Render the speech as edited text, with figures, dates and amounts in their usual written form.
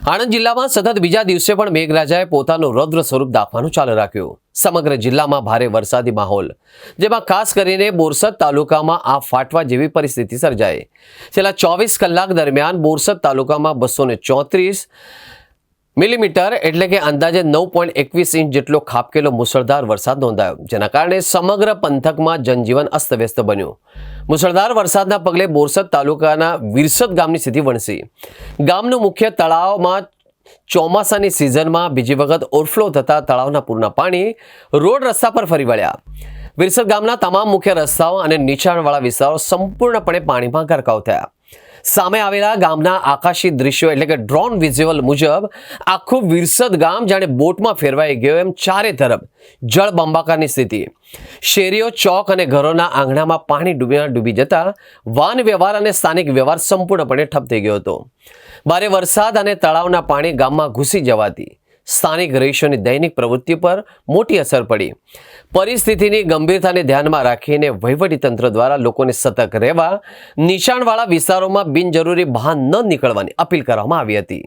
આણંદ જિલ્લામાં સતત બીજા દિવસે પણ મેઘરાજાએ પોતાનું રૌદ્ર સ્વરૂપ દાખવાનું ચાલુ રાખ્યું। સમગ્ર જિલ્લામાં ભારે વરસાદી માહોલ, જેમાં ખાસ કરીને બોરસદ તાલુકામાં આ ફાટવા જેવી પરિસ્થિતિ સર્જાઈ। છેલ્લા 24 કલાક દરમિયાન બોરસદ તાલુકામાં 234 મિલીમીટર એટલે કે અંદાજે 9.21 ઇંચ જેટલો ખાબકેલો મુસળધાર વરસાદ નોંધાયો, જેના કારણે સમગ્ર પંથકમાં જનજીવન અસ્તવ્યસ્ત બન્યું। મુસળધાર વરસાદના પગલે બોરસદ તાલુકાના વિરસદ ગામની સ્થિતિ વણસી। ગામનું મુખ્ય તળાવમાં ચોમાસાની સિઝનમાં બીજી વખત ઓવરફ્લો થતા તળાવના પૂરના પાણી રોડ રસ્તા પર ફરી વળ્યા। વિરસદ ગામના તમામ મુખ્ય રસ્તાઓ અને નીચાણવાળા વિસ્તારો સંપૂર્ણપણે પાણીમાં ગરકાવ થયા। સામે આવેલા ગામના આકાશી દ્રશ્યો એટલે કે ડ્રોન વિઝ્યુઅલ મુજબ આખું વિરસદ ગામ જાણે બોટમાં ફેરવાઈ ગયો એમ ચારે તરફ જળબંબાકારની સ્થિતિ। શેરીઓ, ચોક અને ઘરોના આંગણામાં પાણી ડૂબી જતા વાહન વ્યવહાર અને સ્થાનિક વ્યવહાર સંપૂર્ણપણે ઠપ થઈ ગયો હતો। ભારે વરસાદ અને તળાવના પાણી ગામમાં ઘૂસી જવાથી સ્થાનિક રહીશોની દૈનિક પ્રવૃત્તિ પર મોટી અસર પડી। પરિસ્થિતિની ગંભીરતાને ધ્યાનમાં રાખીને વહીવટીતંત્ર દ્વારા લોકોને સતર્ક રહેવા નીચાણવાળા વિસ્તારોમાં બિનજરૂરી બહાર ન નીકળવાની અપીલ કરવામાં આવી હતી।